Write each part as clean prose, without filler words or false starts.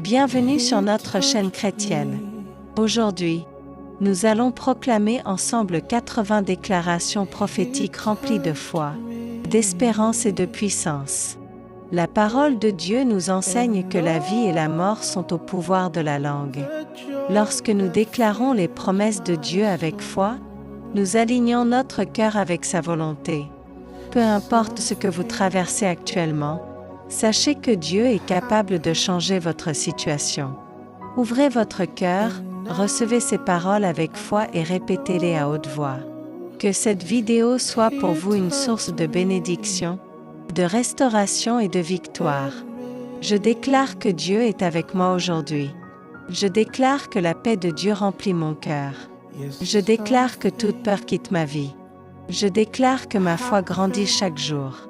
Bienvenue sur notre chaîne chrétienne. Aujourd'hui, nous allons proclamer ensemble 80 déclarations prophétiques remplies de foi, d'espérance et de puissance. La parole de Dieu nous enseigne que la vie et la mort sont au pouvoir de la langue. Lorsque nous déclarons les promesses de Dieu avec foi, nous alignons notre cœur avec sa volonté. Peu importe ce que vous traversez actuellement, sachez que Dieu est capable de changer votre situation. Ouvrez votre cœur, recevez ces paroles avec foi et répétez-les à haute voix. Que cette vidéo soit pour vous une source de bénédiction, de restauration et de victoire. Je déclare que Dieu est avec moi aujourd'hui. Je déclare que la paix de Dieu remplit mon cœur. Je déclare que toute peur quitte ma vie. Je déclare que ma foi grandit chaque jour.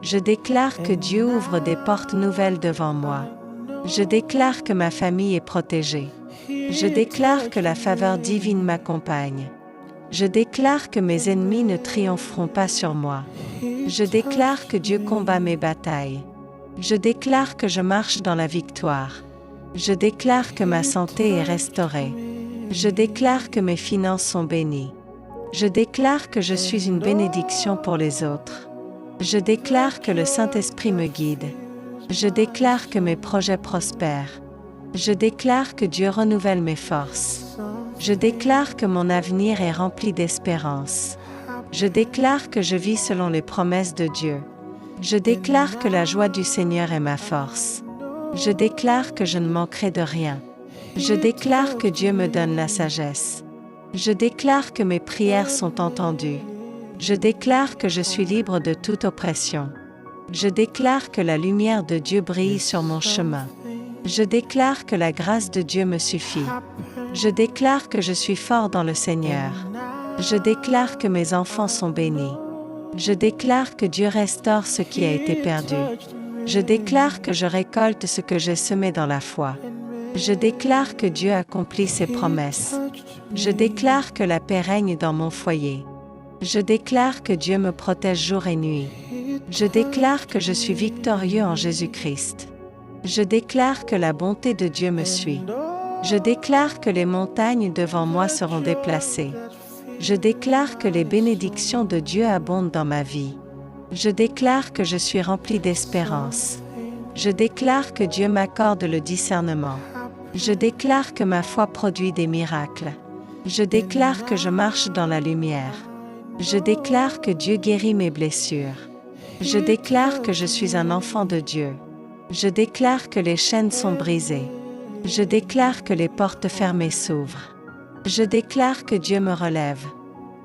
Je déclare que Dieu ouvre des portes nouvelles devant moi. Je déclare que ma famille est protégée. Je déclare que la faveur divine m'accompagne. Je déclare que mes ennemis ne triompheront pas sur moi. Je déclare que Dieu combat mes batailles. Je déclare que je marche dans la victoire. Je déclare que ma santé est restaurée. Je déclare que mes finances sont bénies. Je déclare que je suis une bénédiction pour les autres. Je déclare que le Saint-Esprit me guide. Je déclare que mes projets prospèrent. Je déclare que Dieu renouvelle mes forces. Je déclare que mon avenir est rempli d'espérance. Je déclare que je vis selon les promesses de Dieu. Je déclare que la joie du Seigneur est ma force. Je déclare que je ne manquerai de rien. Je déclare que Dieu me donne la sagesse. Je déclare que mes prières sont entendues. Je déclare que je suis libre de toute oppression. Je déclare que la lumière de Dieu brille sur mon chemin. Je déclare que la grâce de Dieu me suffit. Je déclare que je suis fort dans le Seigneur. Je déclare que mes enfants sont bénis. Je déclare que Dieu restaure ce qui a été perdu. Je déclare que je récolte ce que j'ai semé dans la foi. Je déclare que Dieu accomplit ses promesses. Je déclare que la paix règne dans mon foyer. Je déclare que Dieu me protège jour et nuit. Je déclare que je suis victorieux en Jésus-Christ. Je déclare que la bonté de Dieu me suit. Je déclare que les montagnes devant moi seront déplacées. Je déclare que les bénédictions de Dieu abondent dans ma vie. Je déclare que je suis rempli d'espérance. Je déclare que Dieu m'accorde le discernement. Je déclare que ma foi produit des miracles. Je déclare que je marche dans la lumière. Je déclare que Dieu guérit mes blessures. Je déclare que je suis un enfant de Dieu. Je déclare que les chaînes sont brisées. Je déclare que les portes fermées s'ouvrent. Je déclare que Dieu me relève.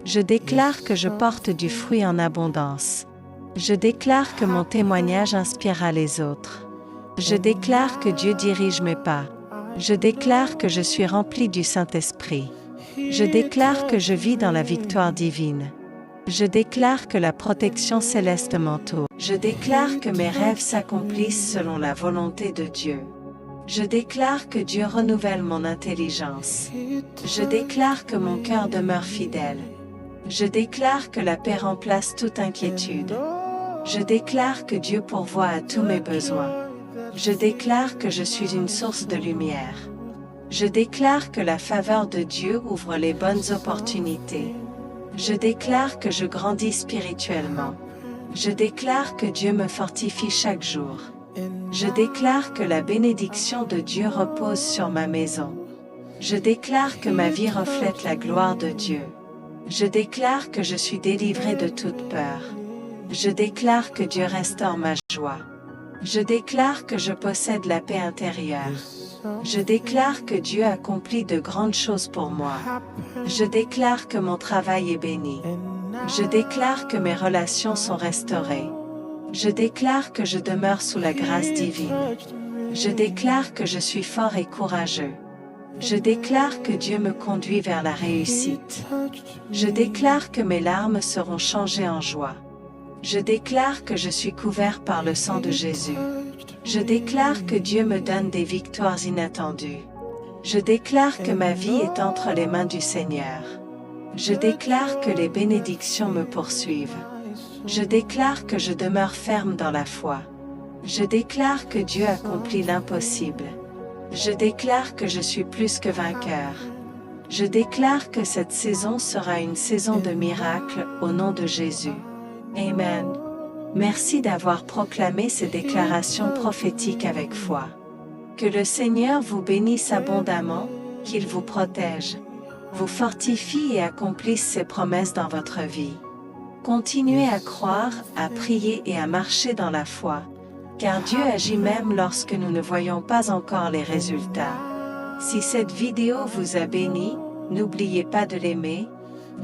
Je déclare que je porte du fruit en abondance. Je déclare que mon témoignage inspirera les autres. Je déclare que Dieu dirige mes pas. Je déclare que je suis rempli du Saint-Esprit. Je déclare que je vis dans la victoire divine. Je déclare que la protection céleste m'entoure. Je déclare que mes rêves s'accomplissent selon la volonté de Dieu. Je déclare que Dieu renouvelle mon intelligence. Je déclare que mon cœur demeure fidèle. Je déclare que la paix remplace toute inquiétude. Je déclare que Dieu pourvoit à tous mes besoins. Je déclare que je suis une source de lumière. Je déclare que la faveur de Dieu ouvre les bonnes opportunités. Je déclare que je grandis spirituellement. Je déclare que Dieu me fortifie chaque jour. Je déclare que la bénédiction de Dieu repose sur ma maison. Je déclare que ma vie reflète la gloire de Dieu. Je déclare que je suis délivré de toute peur. Je déclare que Dieu restaure ma joie. Je déclare que je possède la paix intérieure. Je déclare que Dieu accomplit de grandes choses pour moi. Je déclare que mon travail est béni. Je déclare que mes relations sont restaurées. Je déclare que je demeure sous la grâce divine. Je déclare que je suis fort et courageux. Je déclare que Dieu me conduit vers la réussite. Je déclare que mes larmes seront changées en joie. Je déclare que je suis couvert par le sang de Jésus. Je déclare que Dieu me donne des victoires inattendues. Je déclare que ma vie est entre les mains du Seigneur. Je déclare que les bénédictions me poursuivent. Je déclare que je demeure ferme dans la foi. Je déclare que Dieu accomplit l'impossible. Je déclare que je suis plus que vainqueur. Je déclare que cette saison sera une saison de miracles au nom de Jésus. Amen. Merci d'avoir proclamé ces déclarations prophétiques avec foi. Que le Seigneur vous bénisse abondamment, qu'il vous protège, vous fortifie et accomplisse ses promesses dans votre vie. Continuez à croire, à prier et à marcher dans la foi, car Dieu agit même lorsque nous ne voyons pas encore les résultats. Si cette vidéo vous a béni, n'oubliez pas de l'aimer,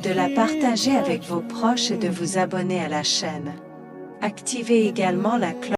de la partager avec vos proches et de vous abonner à la chaîne. Activez également la cloche